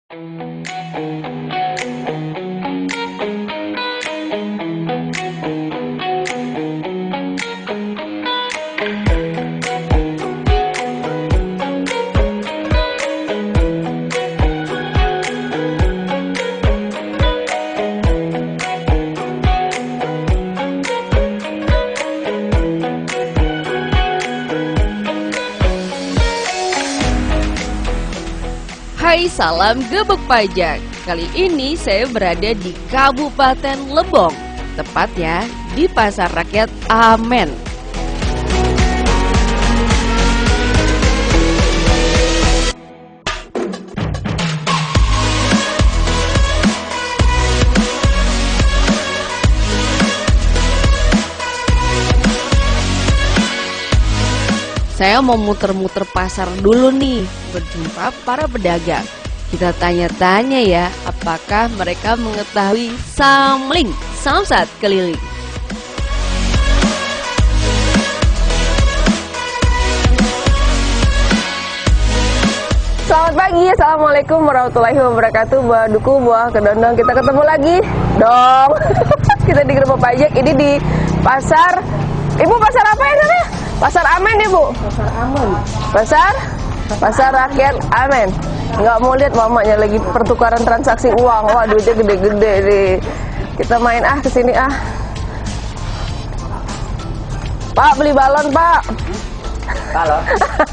Hai, salam gebek pajak. Kali ini saya berada di Kabupaten Lebong, tepatnya di Pasar Rakyat Amen. Saya mau muter-muter pasar dulu nih, berjumpa para pedagang. Kita tanya-tanya ya, apakah mereka mengetahui samling, samsat keliling. Selamat pagi, assalamualaikum warahmatullahi wabarakatuh. Buah duku, buah kedondong, kita ketemu lagi dong. Kita di Gerbang Pajak, ini di pasar. Ibu, pasar apa ya namanya? Pasar Amen ya Bu? Pasar Amen. Pasar Rakyat Amen. Nggak mau lihat mamanya lagi pertukaran transaksi uang. Wah, duitnya gede-gede nih. Kita main ke sini Pak, beli balon Pak. Balon?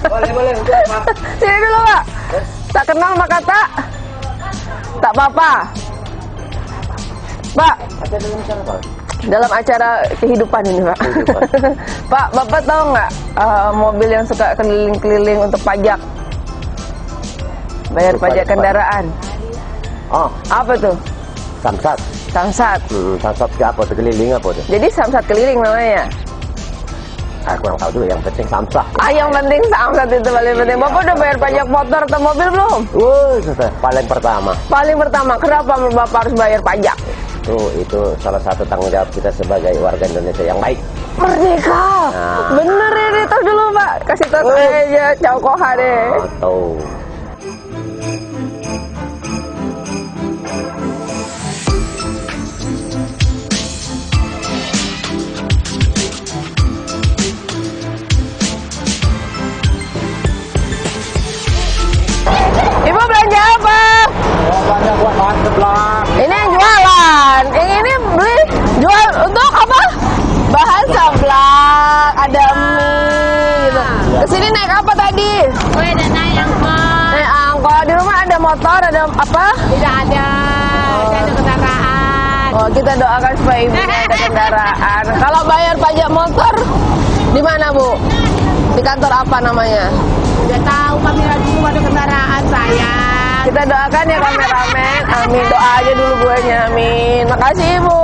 Boleh, Pak. Sini dulu Pak. Tak kenal maka tak apa-apa. Pak. Dalam acara kehidupan ini Pak. Pak, Bapak tahu nggak mobil yang suka keliling-keliling untuk pajak? Bayar pajak kendaraan. Oh, Apa tuh? samsat. Samsat. Samsat ke apa tuh? Keliling apa tuh? Jadi samsat keliling namanya. Kurang tahu dulu, yang penting samsat. Yang penting samsat itu paling penting. Bapak udah bayar pajak motor atau mobil belum? Paling pertama. Paling pertama, kenapa Bapak harus bayar pajak? Itu salah satu tanggung jawab kita sebagai warga Indonesia yang baik. Merdeka. Bener ini, tahu dulu Pak. Kasih tahu aja, caukoha deh. Tahu. Ibu belanja apa? Banyak buat bahan sebelah. Ini yang jualan. Yang ini beli jual untuk apa? Bahan seblak, ada mie gitu. Kesini naik apa tadi? Gue udah naik angkot. Naik angkot. Di rumah ada motor, ada apa? Tidak ada. Saya ada kendaraan. Oh, kita doakan supaya ibu ada kendaraan. Kalau bayar pajak motor di mana Bu? Di kantor apa namanya? Udah tahu kami dulu ada kendaraan saya. Kita doakan ya kameramen. Amin. Doa aja dulu buahnya. Amin. Makasih Ibu.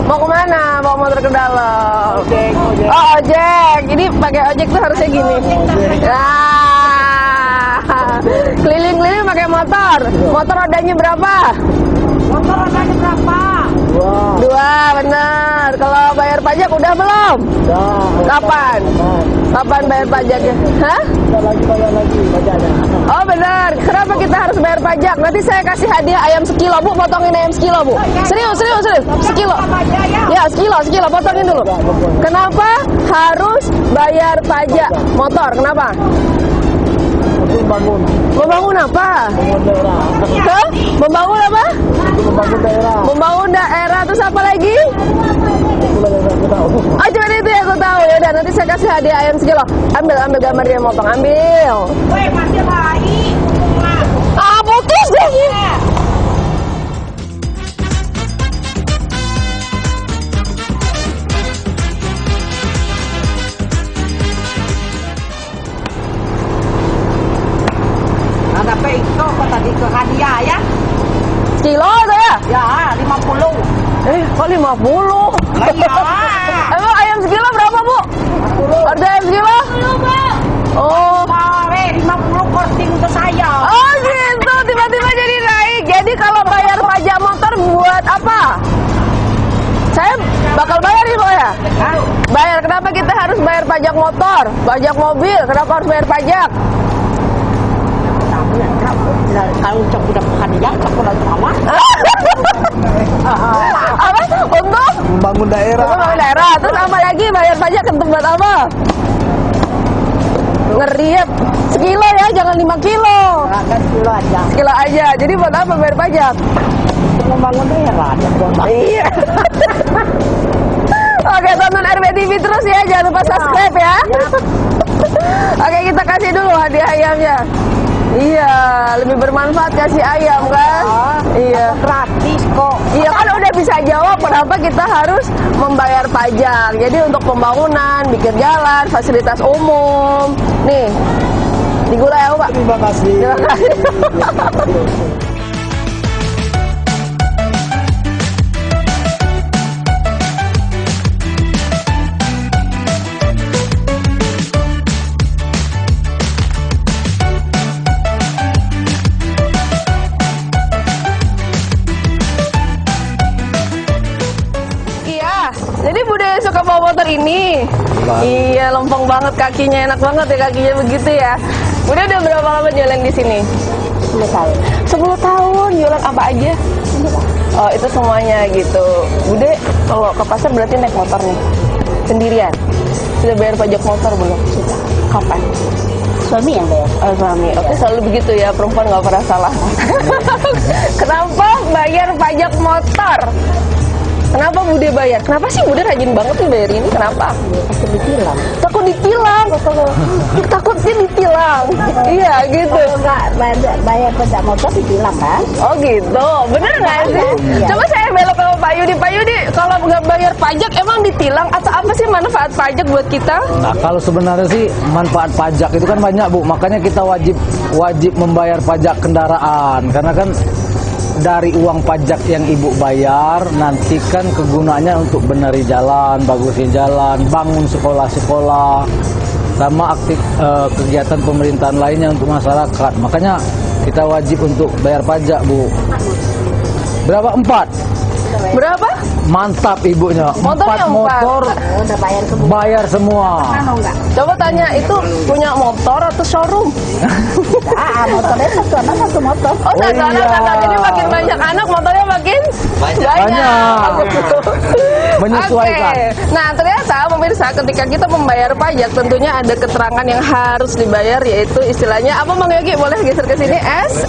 Mau kemana? Bawa motor ke dalam. Ojek. Oh, ojek. Ini pakai ojek tuh harusnya gini. Keliling-keliling pakai motor. Motor rodanya berapa? Motor rodanya berapa? Dua, benar. Kalau bayar pajak udah belum? Kapan? Kapan bayar pajaknya? Hah? Bayar lagi pajaknya. Oh benar. Kenapa kita harus bayar pajak? Nanti saya kasih hadiah ayam sekilo Bu. Potongin ayam sekilo Bu. Serius. Sekilo. Ya sekilo. Potongin dulu. Kenapa harus bayar pajak motor? Kenapa? Membangun apa? Hah? Membangun apa? Membangun daerah. Terus apa lagi? Oh cuma itu ya aku tahu. Ya udah nanti saya kasih hadiah ayam sekilo. Ambil gambar dia motong. Ambil. Gue masih baik. Putus deh. Ada peso kok tadi ke hadiah ya? Kilo saya? Ya, 50. Kok 50? Iya. Emang ayam sekilo berapa Bu? Harga ayam sekilo? Oh, Mare, 50 korting untuk Bayar. Kenapa kita harus bayar pajak motor, pajak mobil? Kenapa harus bayar pajak? Kalau cok udah hadiah, aku udah sama. Apa? Untuk Membangun daerah. membangun daerah. Terus apa lagi bayar pajak ke tempat apa? Ngeriep. Sekilo ya, jangan 5 kilo. Kan kilo aja. Sekilo aja. Jadi buat apa bayar pajak? Membangun daerah ada kota. Iya. Oke, tonton RBTV terus ya. Jangan lupa subscribe ya. Oke, kita kasih dulu hadiah ayamnya. Iya, lebih bermanfaat kasih ayam kan? Iya. Gratis kok. Iya kan udah bisa jawab kenapa kita harus membayar pajak. Jadi untuk pembangunan, bikin jalan, fasilitas umum. Nih, digulai ya Pak. Terima kasih. Terima kasih. Iya, jadi Bude suka bawa motor ini. Iya, lempeng banget kakinya, enak banget ya kakinya begitu ya. Bude udah berapa lama jualan di sini? 10 tahun. 10 tahun, jualan apa aja? Oh, itu semuanya gitu. Bude kalau ke pasar berarti naik motor nih. Sendirian. Sudah bayar pajak motor belum? Sudah. Kapan? Suami yang bayar. Oh, suami. Oke, selalu begitu ya, perempuan nggak pernah salah. Kenapa bayar pajak motor? Kenapa Bude bayar? Kenapa sih Bude rajin banget nih bayar ini? Kenapa? Aku ditilang. Takut ditilang. Takutnya ditilang. Iya gitu. Kalau nggak bayar pajak motor ditilang kan? Oh gitu. Bener nggak sih? Iya. Coba saya belok ke Pak Yudi. Pak Yudi, kalau nggak bayar pajak emang ditilang atau apa sih manfaat pajak buat kita? Nah, kalau sebenarnya sih manfaat pajak itu kan banyak, Bu. Makanya kita wajib membayar pajak kendaraan karena kan dari uang pajak yang Ibu bayar nanti kan kegunaannya untuk benerin jalan, bagusin jalan, bangun sekolah-sekolah sama kegiatan pemerintahan lainnya untuk masyarakat. Makanya kita wajib untuk bayar pajak, Bu. Berapa? 4? Berapa? Mantap ibunya. Motornya 4 motor Udah bayar semua. bayar semua. Mau nggak? Coba tanya itu punya motor atau showroom? Motornya satu motor. Oh, satu iya. anak kakak. Jadi makin banyak anak motornya makin banyak. Banyak. Menyesuaikan. Oke. Nah, ternyata pemirsa ketika kita membayar pajak tentunya ada keterangan yang harus dibayar yaitu istilahnya apa Bang Yogi? Boleh geser ke sini. S.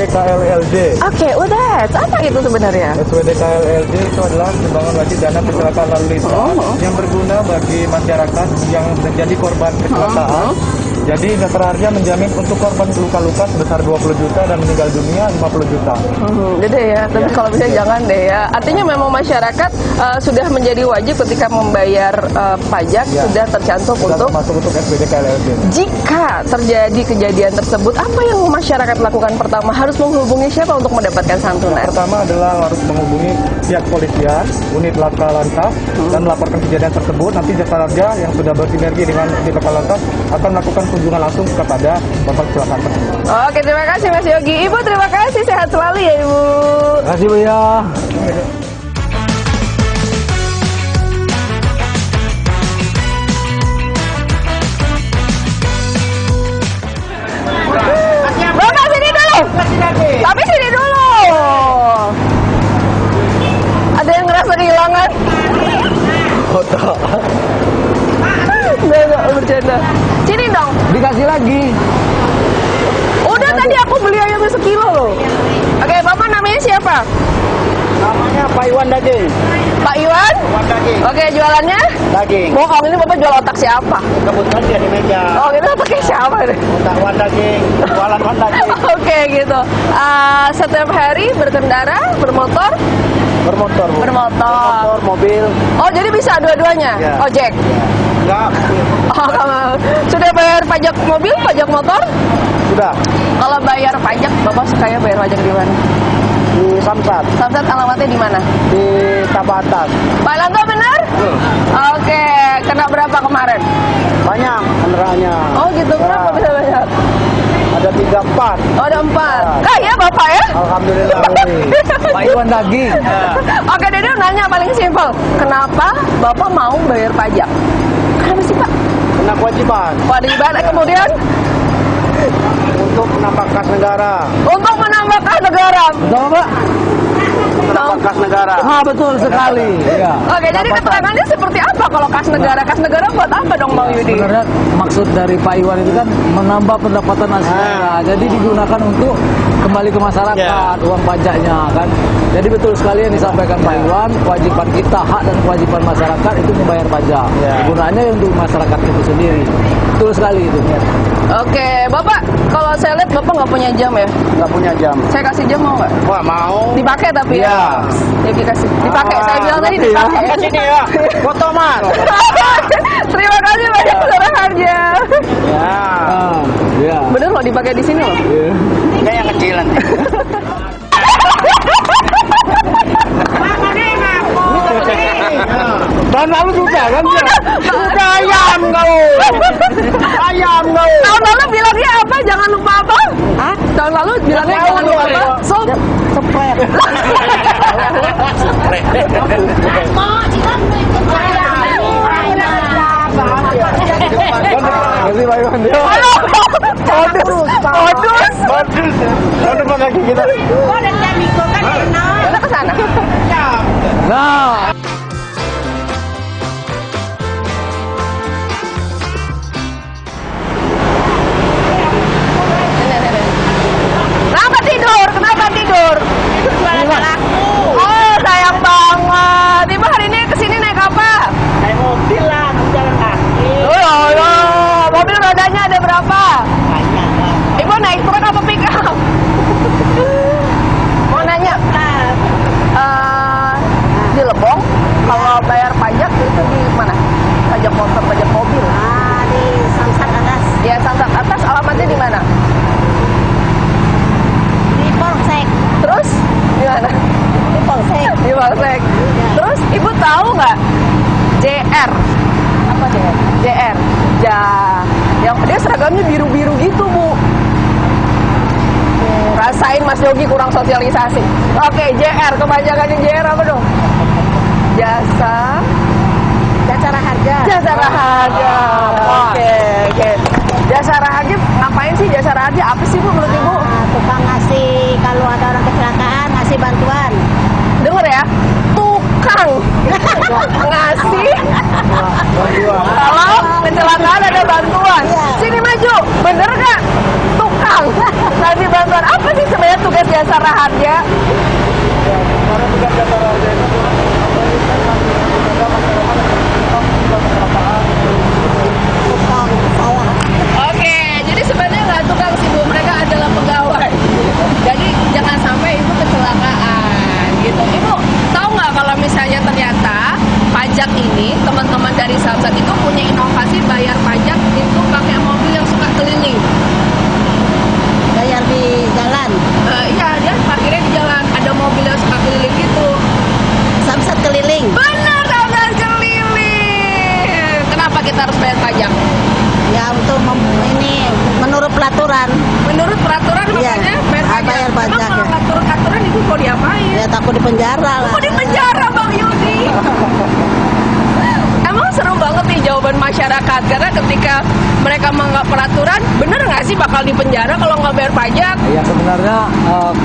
KLLD. Oke, udah. Apa itu sebenarnya? SWDKLLD itu adalah sumbangan wajib dana kecelakaan lalu lintas yang berguna bagi masyarakat yang menjadi korban kecelakaan. Jadi Jasara Harja menjamin untuk korban luka-luka sebesar 20 juta dan meninggal dunia 50 juta. Gede ya, tapi kalau bisa jangan deh ya. Artinya memang masyarakat sudah menjadi wajib ketika membayar pajak sudah tercantum untuk Masuk untuk SWDKLLD. jika terjadi kejadian tersebut, apa yang masyarakat lakukan pertama? Harus menghubungi siapa untuk mendapatkan santunan? Pertama adalah harus menghubungi pihak polisian, unit laka lantas, dan melaporkan kejadian tersebut. Nanti Jasara Harja yang sudah bersinergi dengan unit laka lantas akan melakukan kunjungan langsung kepada korban kecelakaan tersebut. Oke, terima kasih Mas Yogi. Ibu terima kasih, sehat selalu ya Ibu. Terima kasih, Bu ya. Bapak sini dulu. Tapi sini dulu. Ada yang ngerasa kehilangan? Enggak, bercanda. Sini dong. Dikasih lagi. Udah tadi aku beli ayamnya sekilo loh. Oke, Bapak namanya siapa? Namanya Pak Iwan Daging. Pak Iwan? Iwan Daging. Oke, jualannya? Daging. Bohong, ini Bapak jual otak siapa? Kebetulan dia di meja. Oh, gitu otaknya siapa nih? Otak Wan Daging. Jualan Wan Daging. Oke, gitu. Setiap hari berkendara, bermotor? Bermotor, Bu. Bermotor. Mobil. Oh, jadi bisa dua-duanya? Ya. Ojek? Enggak. Oh, kamu sudah bayar pajak mobil, pajak motor? Sudah. Kalau bayar pajak, Bapak sukanya bayar pajak di mana? Di Samsat. Samsat alamatnya di mana? Di Tapa Atas. Pak Lanto benar? Oke, kena berapa kemarin? Banyak kendaraannya. Oh gitu, berapa bisa banyak? Ada Ada 3, 4. Oh, ada 4. Kaya Bapak ya? Alhamdulillah. Pak Iwan daging. Oke, Dede nanya paling simpel. Kenapa Bapak mau bayar pajak? Kenapa sih Pak? Kena kewajiban Kewajiban, kemudian untuk menambah kas negara. untuk menambah kas negara. Betul, Pak? Menambah kas negara. Ah, betul sekali. Ya. Oke, jadi keterangannya seperti apa kalau kas negara? Kas negara buat apa dong Bang Yudi? Sebenarnya maksud dari Pak Iwan itu kan menambah pendapatan asli daerah. Jadi digunakan untuk kembali ke masyarakat uang pajaknya kan. Jadi betul sekali yang disampaikan Pak Iwan, kewajiban kita, hak dan kewajiban masyarakat itu membayar pajak. Gunanya untuk masyarakat itu sendiri. Betul sekali itu. Oke, Bapak, kalau saya lihat Bapak nggak punya jam ya? Nggak punya jam. Saya kasih jam mau nggak? Wah, mau. Dipakai tapi ya? Iya. Ya dikasih. Dipakai, saya bilang tadi dipakai. Ke sini ya. Foto, Mas. Terima kasih banyak Saudara Harja. Ya. Ya. Bener loh dipakai di sini loh. Kayak yang kecilan. Dan lalu juga kan dia. Udah ayam kau. Ayam kau. Tahun lalu bilangnya apa? Jangan lupa apa? Hah? Tahun lalu bilangnya jangan lupa apa? Sop. Sprek. Kasih Pak Iwan. Odus. Lalu apa lagi kita? Kita ke sana. Nah, Kenapa tidur? Kenapa tidur? Oh, sayang banget. Ibu hari ini kesini naik apa? Naik mobil lah, jalan kaki. Oh, mobil rodanya ada berapa? Banyak lah. Ibu naik truk apa pick up? Mau nanya, di Lebong kalau bayar pajak itu di mana? Pajak motor, pajak mobil. Di Samsat atas. Ya, Samsat atas alamatnya di mana? Di Polsek. Terus di mana? Di Polsek. Di Polsek. Terus ibu tahu nggak JR? Apa deh? JR. Yang dia seragamnya biru-biru gitu, Bu. Rasain Mas Yogi kurang sosialisasi. Oke, JR, kepanjangannya JR apa dong? Jasara Harja. Jasara Harja. Oke. Jasara Harja ngapain sih Jasara Harja? Apa sih Bu menurut Ibu? Tukang ngasih kalau ada orang kecelakaan ngasih bantuan. Dengar ya, tukang ngasih kalau kecelakaan ada bantuan. Sini maju, bener nggak? Tukang ngasih bantuan. Apa sih sebenarnya tugas Jasara Harja? Karena tugas Jasara Harja itu Oke, jadi sebenarnya nggak tukang sih Bu, mereka adalah pegawai. Jadi jangan sampai Ibu kecelakaan gitu. Ibu tahu nggak kalau misalnya ternyata pajak ini teman-teman dari Samsat itu punya inovasi bayar pajak itu pakai mobil yang suka keliling. Bayar di jalan. Iya, dia parkirnya di jalan. Ada mobil yang suka keliling gitu. Samsat keliling. Benar, Samsat keliling. Kenapa kita harus bayar pajak? Ya untuk ini menurut peraturan. Menurut peraturan Iya, makanya bayar pajak. bayar pajak, Emang kalau ya. ngatur aturan itu mau diapain? Ya takut di penjara lah. Mau di penjara Bang Yudi. Emang seru banget nih jawaban masyarakat karena ketika mereka menganggap peraturan, bener nggak sih bakal di penjara kalau nggak bayar pajak? ya sebenarnya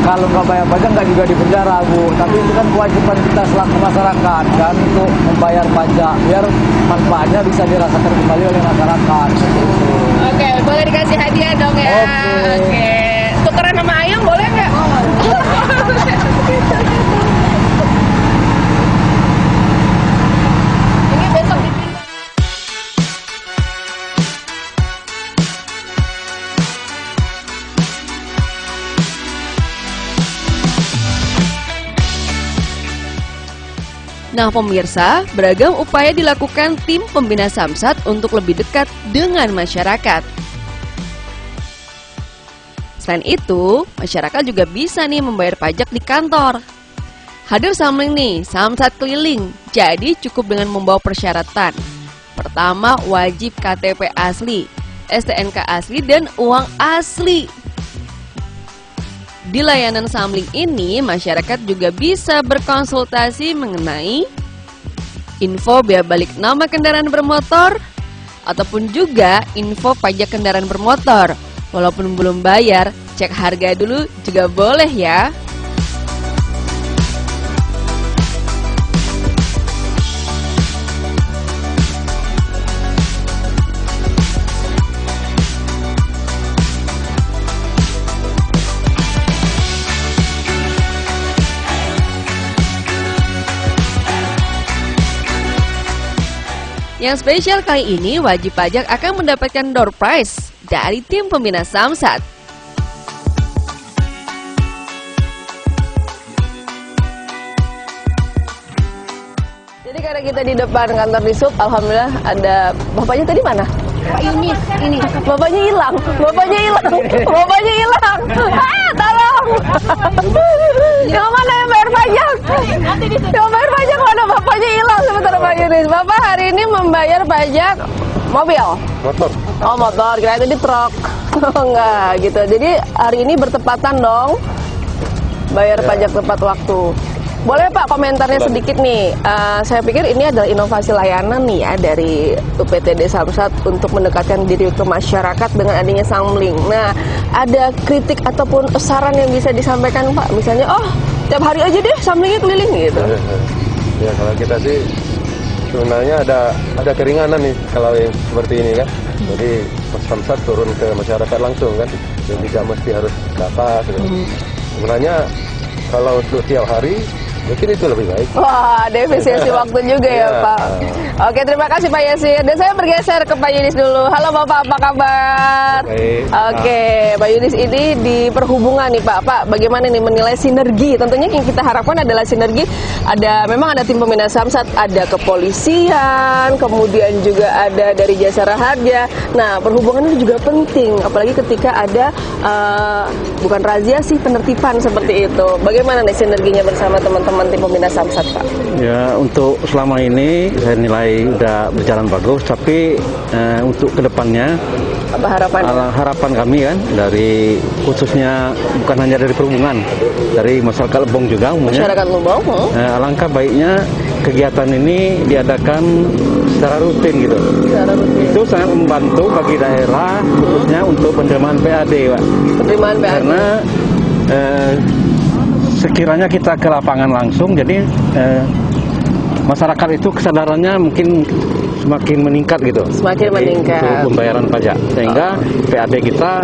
kalau nggak bayar pajak nggak juga di penjara, Bu. Tapi itu kan kewajiban kita selaku masyarakat kan untuk membayar pajak biar manfaatnya bisa dirasakan kembali oleh masyarakat. Seperti itu. Oke, boleh dikasih hadiah dong ya. Oke. Tukeran sama ayam boleh nggak? Ini besok dipindah. Nah pemirsa, beragam upaya dilakukan tim pembina Samsat untuk lebih dekat dengan masyarakat. Selain itu, masyarakat juga bisa nih membayar pajak di kantor. Hadir Samling nih, Samsat keliling, jadi cukup dengan membawa persyaratan. Pertama, wajib KTP asli, STNK asli, dan uang asli. Di layanan Samling ini, masyarakat juga bisa berkonsultasi mengenai info biaya balik nama kendaraan bermotor, ataupun juga info pajak kendaraan bermotor. Walaupun belum bayar, cek harga dulu juga boleh ya. Yang spesial kali ini, wajib pajak akan mendapatkan door prize dari tim pembina Samsat. Jadi karena kita di depan kantor Disub, alhamdulillah ada bapaknya tadi mana? Pak Yunis, ini bapaknya hilang, bapaknya hilang, bapaknya hilang. Ah, tolong! Yang mana yang bayar pajak? Yang bayar pajak mana? Bapaknya hilang sebentar Pak Yunis. Bapak hari ini membayar pajak mobil? Motor. Oh motor, kira itu di truk. Oh enggak gitu. Jadi hari ini bertepatan dong bayar pajak tepat waktu. Boleh Pak komentarnya sedikit nih. Saya pikir ini adalah inovasi layanan nih ya dari UPTD Samsat untuk mendekatkan diri ke masyarakat dengan adanya Samling. Nah, ada kritik ataupun saran yang bisa disampaikan Pak? Misalnya, oh tiap hari aja deh Samlingnya keliling gitu. Ya kalau kita sih sebenarnya ada keringanan nih kalau yang seperti ini kan. Jadi Samsat turun ke masyarakat langsung kan. Jadi tidak mesti harus dapat. Sebenarnya kalau untuk tiap hari mungkin itu lebih baik. Wah, ada efisiensi waktu juga ya Pak. Oke, terima kasih Pak Yasin. Dan saya bergeser ke Pak Yunis dulu. Halo Bapak, apa kabar? Baik. Oke, Pak Yunis ini di perhubungan nih Pak. Pak, bagaimana nih menilai sinergi? Tentunya yang kita harapkan adalah sinergi. Memang ada tim pembina Samsat, ada kepolisian, kemudian juga ada dari Jasara Harja. Nah, perhubungan itu juga penting, apalagi ketika ada bukan razia sih, penertiban seperti itu. Bagaimana nih sinerginya bersama teman-teman tim pembina Samsat, Pak? Ya, untuk selama ini saya nilai udah berjalan bagus, tapi untuk kedepannya apa harapannya? harapan kami kan dari khususnya bukan hanya dari perhubungan, dari masyarakat Lebong juga umumnya. Masyarakat Lebong. Alangkah baiknya kegiatan ini diadakan secara rutin gitu. Secara rutin. Itu sangat membantu bagi daerah khususnya untuk penerimaan PAD, Pak. Penerimaan PAD. Karena sekiranya kita ke lapangan langsung, jadi masyarakat itu kesadarannya mungkin semakin meningkat gitu. Semakin meningkat. Untuk pembayaran pajak, sehingga PAD kita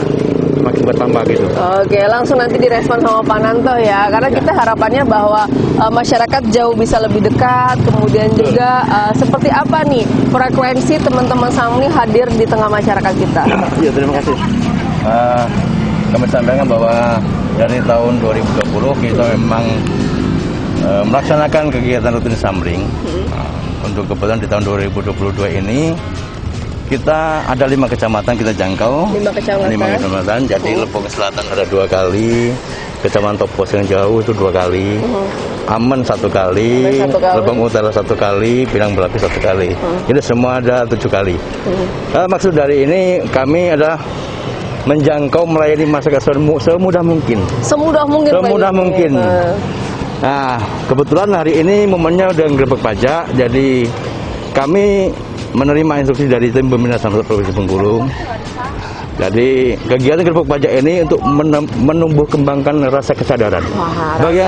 semakin bertambah gitu. Oke, langsung nanti direspon sama Pak Nanto ya, karena kita harapannya bahwa masyarakat jauh bisa lebih dekat, kemudian juga seperti apa nih frekuensi teman-teman Samling hadir di tengah masyarakat kita. Ya, terima kasih. Kami sampaikan bahwa dari tahun 2020 kita memang melaksanakan kegiatan rutin Samling. Untuk kebetulan di tahun 2022 ini kita ada 5 kecamatan kita jangkau. 5 kecamatan. 5 kecamatan. Jadi Lebong Selatan ada 2 kali, Kecamatan Topos yang jauh itu 2 kali, Amen 1 kali, Lebong Utara 1 kali, Pinang Belapi 1 kali. Jadi semua ada 7 kali. Maksud dari ini kami adalah menjangkau melayani masyarakat semudah mungkin. Semudah mungkin. Semudah mungkin. Nah, kebetulan hari ini momennya udah ngerebek pajak, jadi kami menerima instruksi dari tim pembina Samsat Provinsi Bengkulu. Jadi kegiatan gerbek pajak ini untuk menumbuh kembangkan rasa kesadaran. Bagi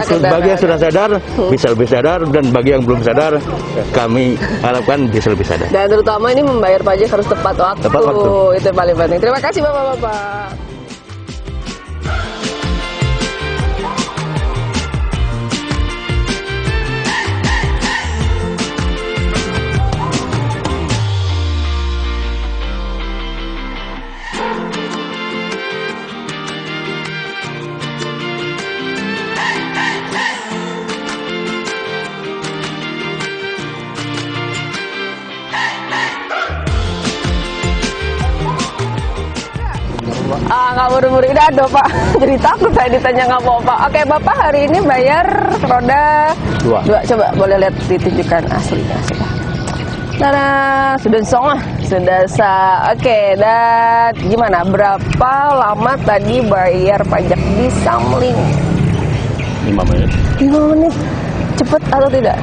yang sudah sadar bisa lebih sadar, dan bagi yang belum sadar kami harapkan bisa lebih sadar. Dan terutama ini membayar pajak harus tepat waktu. Tepat waktu. Itu yang paling penting. Terima kasih Bapak-bapak. Nggak buru-buru, udah ada Pak. Jadi takut saya ditanya nggak mau Pak. Oke Bapak hari ini bayar roda 2. Coba boleh lihat ditunjukkan aslinya. Nah, sudah song lah. sudah sah. Oke, dan gimana? Berapa lama tadi bayar pajak di Samling? 5 menit. 5 menit. Cepat atau tidak?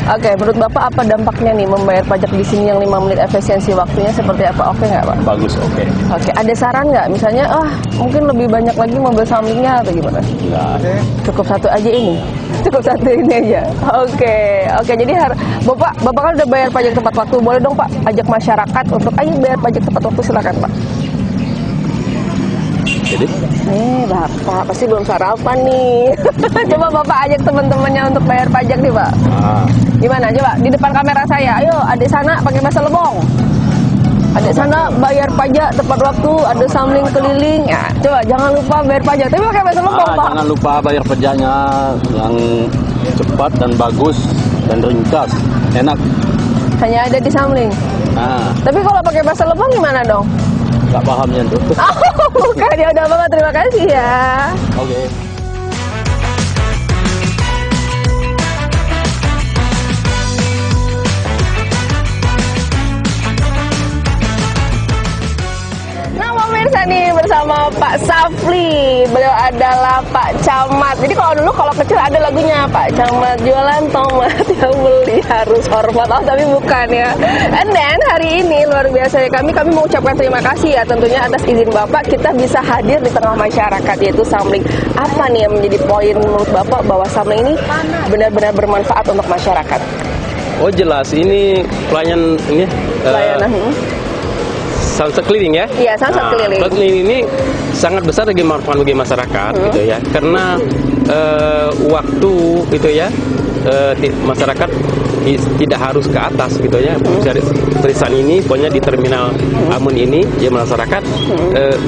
Oke, menurut Bapak apa dampaknya nih membayar pajak di sini yang 5 menit, efisiensi waktunya seperti apa? Oke nggak Pak? Bagus, oke. Oke, ada saran nggak? Misalnya, mungkin lebih banyak lagi mobil Samlingnya atau gimana? Enggak. Cukup satu aja ini? Cukup satu ini aja? Oke, jadi Bapak kan udah bayar pajak tepat waktu. Boleh dong Pak, ajak masyarakat untuk ayo bayar pajak tepat waktu, silakan Pak. Jadi? Nih Bapak pasti belum sarapan nih. Coba Bapak ajak teman-temannya untuk bayar pajak nih Pak. Gimana? Coba di depan kamera saya. Ayo adik sana pakai bahasa Lebong. Adik sana bayar pajak tepat waktu. Ada Samling keliling. Ya, coba jangan lupa bayar pajak. Tapi pakai bahasa Lebong Pak. Jangan lupa bayar pajaknya yang cepat dan bagus dan ringkas, enak. Hanya ada di Samling. Tapi kalau pakai bahasa Lebong gimana dong? Nggak pahamnya tuh. Bukan, ya udah Bapak, terima kasih ya. Oke. Nah, pemirsa nih bersama Pak Safli. Beliau adalah Pak Camat. Jadi kalau kecil ada lagunya Pak Camat jualan tomat, yang beli harus hormat. Tapi bukan ya. And then hari ini luar biasa ya, kami mau ucapkan terima kasih ya tentunya atas izin Bapak kita bisa hadir di tengah masyarakat, yaitu Samling. Apa nih yang menjadi poin menurut Bapak bahwa Samling ini benar-benar bermanfaat untuk masyarakat? Oh jelas, ini pelayanan Samsat keliling ya? Iya, Samsat keliling. Keliling ini sangat besar manfaat bagi masyarakat gitu ya, karena waktu gitu ya, masyarakat tidak harus ke atas gitu ya. Periksaan ini pokoknya di terminal Amun ini ya masyarakat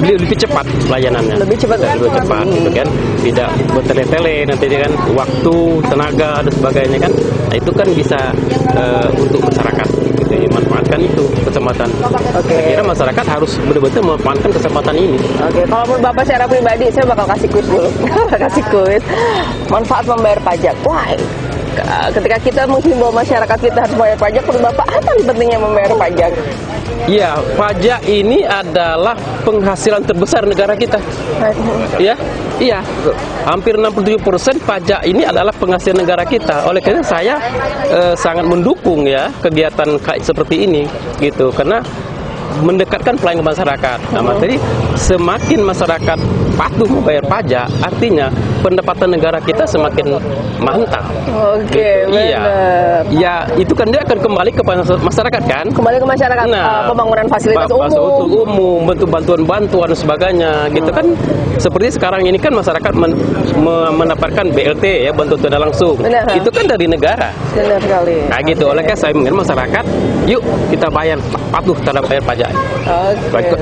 lebih cepat pelayanannya. Lebih cepat gitu kan. Tidak bertele-tele nanti kan waktu, tenaga dan sebagainya kan. Nah, itu kan bisa untuk masyarakat gitu ya, manfaatkan itu kesempatan. Saya kira masyarakat harus benar-benar memanfaatkan kesempatan ini. Oke, kalau menurut Bapak secara pribadi saya bakal kasih kuis dulu. Kasih kuis. Manfaat membayar pajak. Wah, ketika kita menghimbau masyarakat kita harus bayar pajak, menurut Bapak apa pentingnya membayar pajak? Ya, pajak ini adalah penghasilan terbesar negara kita. Ya, iya. Hampir 67% pajak ini adalah penghasilan negara kita. Oleh karena saya sangat mendukung ya kegiatan kayak seperti ini, gitu. Karena mendekatkan pelayanan masyarakat. Nah, jadi semakin masyarakat patuh membayar pajak, artinya pendapatan negara kita semakin mantap. Oke, iya. Ya, itu kan dia akan kembali ke masyarakat kan? Kembali ke masyarakat. Pembangunan fasilitas umum, bentuk bantuan-bantuan dan sebagainya, gitu kan? Seperti sekarang ini kan masyarakat mendapatkan BLT ya, bantuan tidak langsung. Benar. Itu kan dari negara. Benar sekali. Nah, gitu. Oleh karena saya mengingat masyarakat, yuk kita patuh terhadap bayar pajak.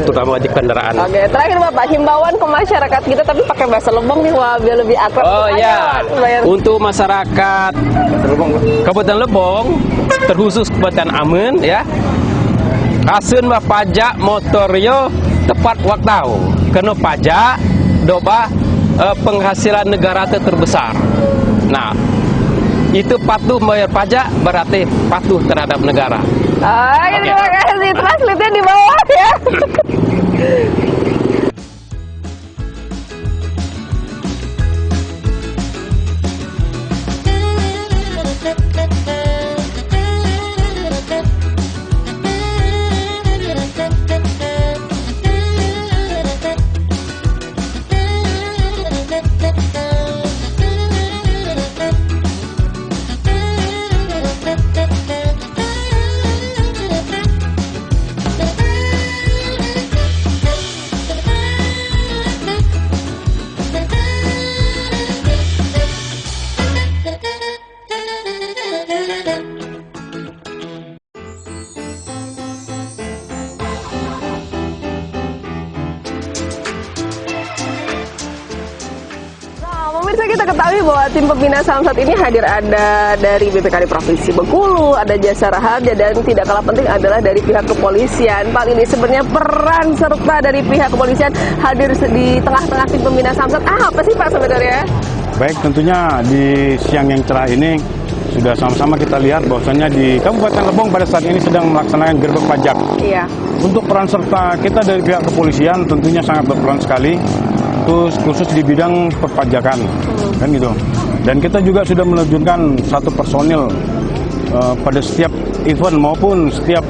Terutama wajib kendaraan. Oke, terakhir Bapak, himbauan ke masyarakat kita tapi pakai bahasa Lebong nih, wah biar lebih akrab. Oh ya, untuk masyarakat Kabupaten Lebong, terkhusus Kabupaten Amun ya, asun bah pajak motor yo tepat waktu. Kena pajak doba penghasilan negara terbesar. Nah, itu patuh membayar pajak berarti patuh terhadap negara. Terima kasih. Translate-nya di bawah ya. Pemirsa, kita ketahui bahwa tim pembina Samsat ini hadir ada dari BPKD Provinsi Bengkulu, ada Jasara Harja, dan tidak kalah penting adalah dari pihak kepolisian. Pak, ini sebenarnya peran serta dari pihak kepolisian hadir di tengah-tengah tim pembina Samsat apa sih Pak sebenarnya? Baik, tentunya di siang yang cerah ini sudah sama-sama kita lihat bahwasanya di Kabupaten Lebong pada saat ini sedang melaksanakan gerbek pajak. Iya. Untuk peran serta kita dari pihak kepolisian tentunya sangat berperan sekali, terus khusus di bidang perpajakan, kan gitu. Dan kita juga sudah menerjunkan satu personil pada setiap event maupun setiap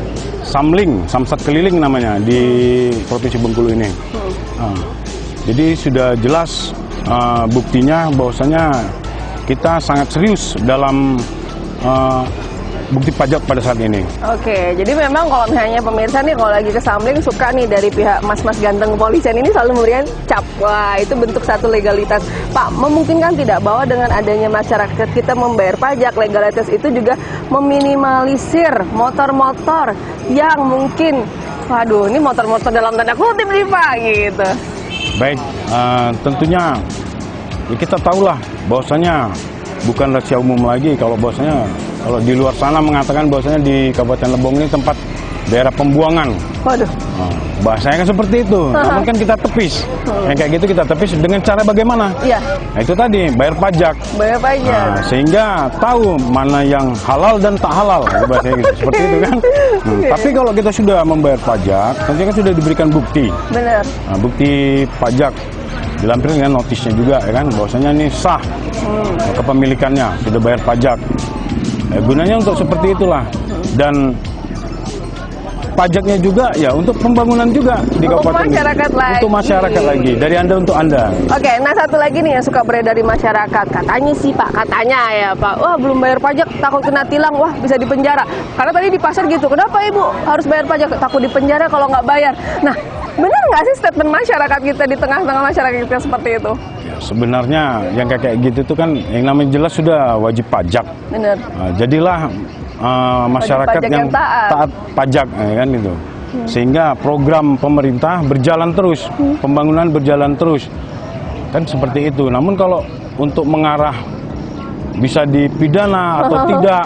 samsat keliling namanya di Provinsi Bengkulu ini. Jadi sudah jelas buktinya bahwasanya kita sangat serius dalam bukti pajak pada saat ini. Oke, jadi memang kalau misalnya pemirsa nih kalau lagi ke Samling suka nih dari pihak mas-mas ganteng kepolisian ini selalu memberikan cap. Wah, itu bentuk satu legalitas. Pak, memungkinkan tidak bahwa dengan adanya masyarakat kita membayar pajak, legalitas itu juga meminimalisir motor-motor yang mungkin, waduh, ini motor-motor dalam tanda kutip nih Pak, gitu. Baik, tentunya ya kita tahulah bahwasanya bukan rahasia umum lagi kalau bahwasanya kalau di luar sana mengatakan bahwasanya di Kabupaten Lebong ini tempat daerah pembuangan. Waduh. Bahasanya kan seperti itu. Namun kan kita tepis. Yang kayak gitu kita tepis dengan cara bagaimana? Iya. Nah, itu tadi bayar pajak. Bayar pajak. Sehingga tahu mana yang halal dan tak halal. Bahasanya gitu. Seperti itu kan. Tapi kalau kita sudah membayar pajak, tentunya kan sudah diberikan bukti. Benar. Bukti pajak dilampirkan dengan notisnya juga, ya kan, bahwasanya ini sah kepemilikannya, sudah bayar pajak. Gunanya untuk seperti itulah. Dan pajaknya juga ya untuk pembangunan juga di kabupaten. Untuk masyarakat lagi. Dari Anda untuk Anda. Oke, nah satu lagi nih yang suka beredar dari masyarakat. Katanya sih Pak, katanya ya Pak, wah belum bayar pajak takut kena tilang, wah bisa dipenjara. Karena tadi di pasar gitu, kenapa Ibu harus bayar pajak? Takut dipenjara kalau nggak bayar. Nah, benar nggak sih statement masyarakat kita di tengah-tengah masyarakat kita seperti itu? Ya, sebenarnya yang kayak gitu tuh kan yang namanya jelas sudah wajib pajak. Benar. Jadilah masyarakat yang taat pajak, ya kan itu. Sehingga program pemerintah berjalan terus, pembangunan berjalan terus. Kan seperti itu. Namun kalau untuk mengarah bisa dipidana atau tidak,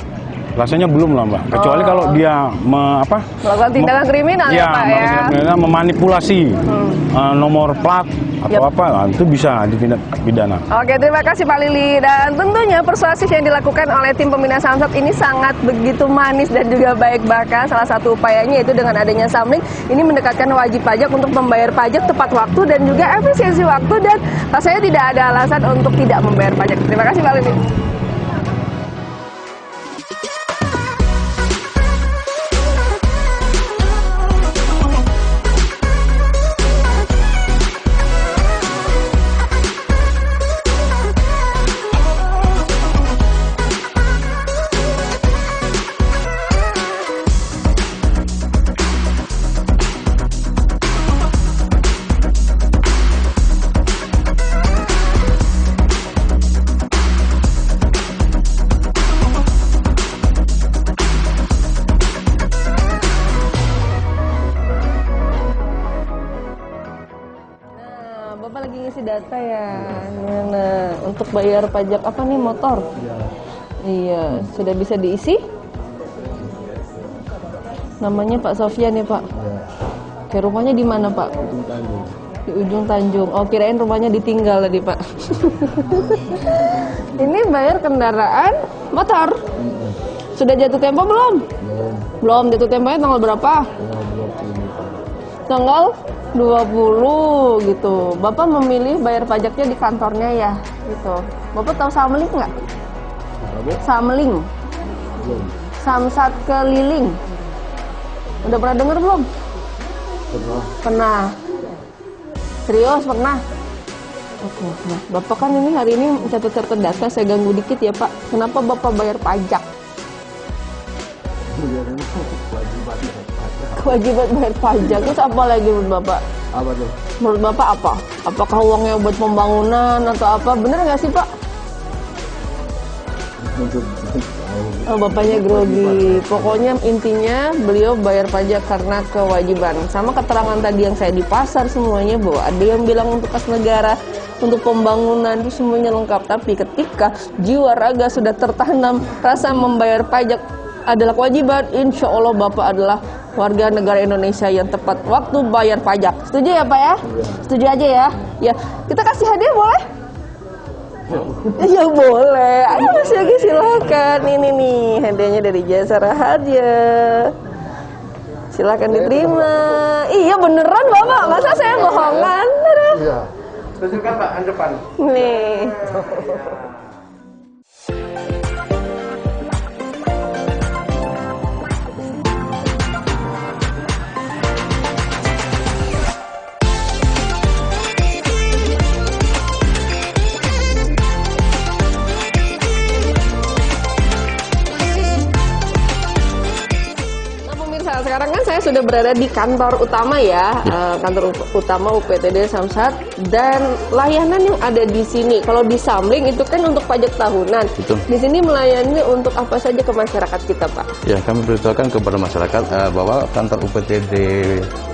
rasanya belum lah Mbak. Kecuali kalau dia melakukan tindakan kriminal ya Pak ya. Memanipulasi nomor plat atau apa, itu bisa ditindak pidana. Oke, terima kasih Pak Lili. Dan tentunya persuasif yang dilakukan oleh tim pembina Samsat ini sangat begitu manis dan juga baik. Bahkan salah satu upayanya yaitu dengan adanya Samling ini mendekatkan wajib pajak untuk membayar pajak tepat waktu dan juga efisiensi waktu, dan rasanya tidak ada alasan untuk tidak membayar pajak. Terima kasih Pak Lili. Bapak lagi ngisi data ya, nah, untuk bayar pajak apa nih motor? Iya, sudah bisa diisi? Namanya Pak Sofyan ya Pak? Oke, rumahnya di mana Pak? Di Ujung Tanjung. Oh, kirain rumahnya ditinggal tadi Pak. Ini bayar kendaraan motor? Sudah jatuh tempo belum? Belum, jatuh temponya tanggal berapa? Tanggal 20 gitu. Bapak memilih bayar pajaknya di kantornya ya gitu. Bapak tahu Samling nggak? Samling. Samsat keliling. Udah pernah dengar belum? Pernah. Serius pernah? Oke. Nah, Bapak kan ini hari ini catat data, saya ganggu dikit ya Pak. Kenapa Bapak bayar pajak? Kewajiban bayar pajak. Terus apa lagi menurut Bapak? Apa tuh? Menurut Bapak apa? Apakah uangnya buat pembangunan atau apa? Bener nggak sih Pak? Oh, Bapaknya grogi. Pokoknya intinya beliau bayar pajak karena kewajiban. Sama keterangan tadi yang saya di pasar semuanya bahwa ada yang bilang untuk kas negara, untuk pembangunan itu semuanya lengkap. Tapi ketika jiwa raga sudah tertanam rasa membayar pajak adalah kewajiban, insya Allah Bapak adalah warga negara Indonesia yang tepat waktu bayar pajak. Setuju ya Pak ya? Setuju aja ya? Ya, kita kasih hadiah boleh? Ya boleh. Ayo Mas Yogi silakan. Ini nih hadiahnya dari Jasara Harja. Silakan diterima. Iya beneran Bapak, masa saya bohongan? Iya. Tunjukkan Pak, depan. Nih. Sekarang kan saya sudah berada di kantor utama ya, kantor utama UPTD Samsat, dan layanan yang ada di sini. Kalau di Samling itu kan untuk pajak tahunan. Betul. Di sini melayani untuk apa saja ke masyarakat kita, Pak? Ya, kami beritahukan kepada masyarakat bahwa kantor UPTD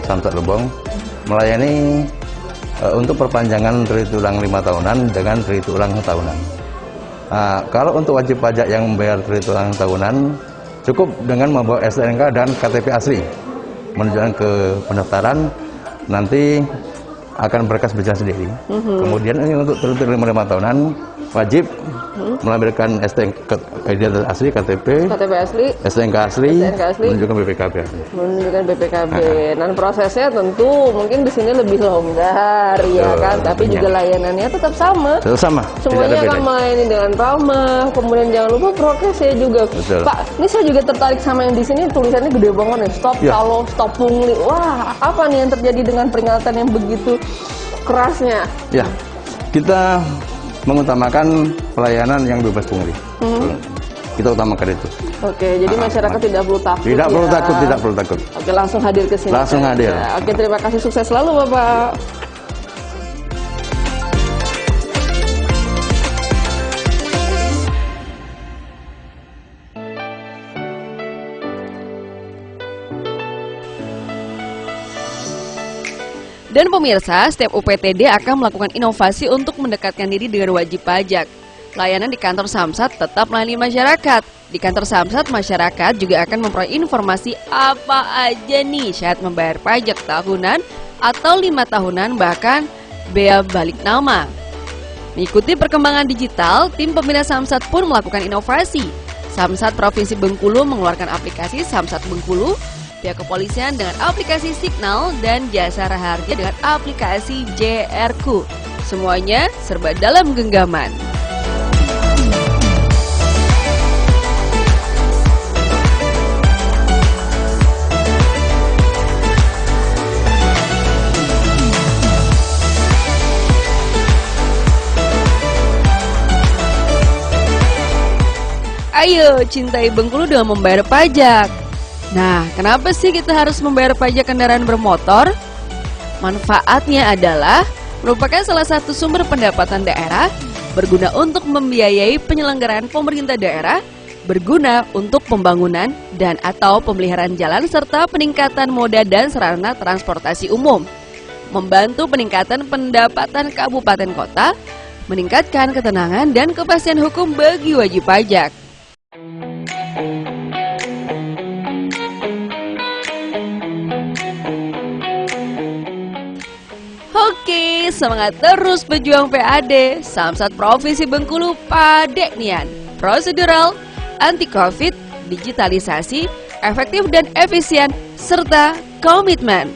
Samsat Lebong melayani untuk perpanjangan kredit ulang 5 tahunan dengan kredit ulang tahunan. Kalau untuk wajib pajak yang membayar kredit ulang tahunan, cukup dengan membawa STNK dan KTP asli, menunjukkan ke pendaftaran, nanti akan berkas berjalan sendiri. Kemudian ini untuk kredit 5 tahunan wajib melampirkan STNK asli, KTP asli, STNK asli, menunjukkan BPKB asli. Menunjukkan BPKB. Dan prosesnya tentu mungkin di sini lebih longgar, ya kan? Tapi juga layanannya tetap sama. Tetap sama. Semuanya akan melayani dengan ramah. Kemudian jangan lupa prokesnya juga. Betul. Pak, ini saya juga tertarik sama yang di sini, tulisannya gede banget nih. Stop calo, stop pungli. Wah, apa nih yang terjadi dengan peringatan yang begitu kerasnya? Ya, kita mengutamakan pelayanan yang bebas pungli. Kita utamakan itu. Oke, jadi masyarakat tidak perlu takut. Tidak perlu takut, tidak perlu takut. Oke, langsung hadir ke sini. Langsung hadir. Oke, terima kasih, sukses selalu Bapak. Dan pemirsa, setiap UPTD akan melakukan inovasi untuk mendekatkan diri dengan wajib pajak. Layanan di kantor Samsat tetap melayani masyarakat. Di kantor Samsat, masyarakat juga akan memperoleh informasi apa aja nih syarat membayar pajak tahunan atau 5 tahunan, bahkan bea balik nama. Mengikuti perkembangan digital, tim pembina Samsat pun melakukan inovasi. Samsat Provinsi Bengkulu mengeluarkan aplikasi Samsat Bengkulu, pihak kepolisian dengan aplikasi Signal, dan Jasara Harja dengan aplikasi JRQ. Semuanya serba dalam genggaman. Ayo, cintai Bengkulu dengan membayar pajak. Nah, kenapa sih kita harus membayar pajak kendaraan bermotor? Manfaatnya adalah merupakan salah satu sumber pendapatan daerah, berguna untuk membiayai penyelenggaraan pemerintah daerah, berguna untuk pembangunan dan atau pemeliharaan jalan serta peningkatan moda dan sarana transportasi umum, membantu peningkatan pendapatan kabupaten kota, meningkatkan ketenangan dan kepastian hukum bagi wajib pajak. Oke, semangat terus pejuang PAD. Samsat Provinsi Bengkulu Padeknian. Prosedural, anti-covid, digitalisasi, efektif dan efisien, serta komitmen.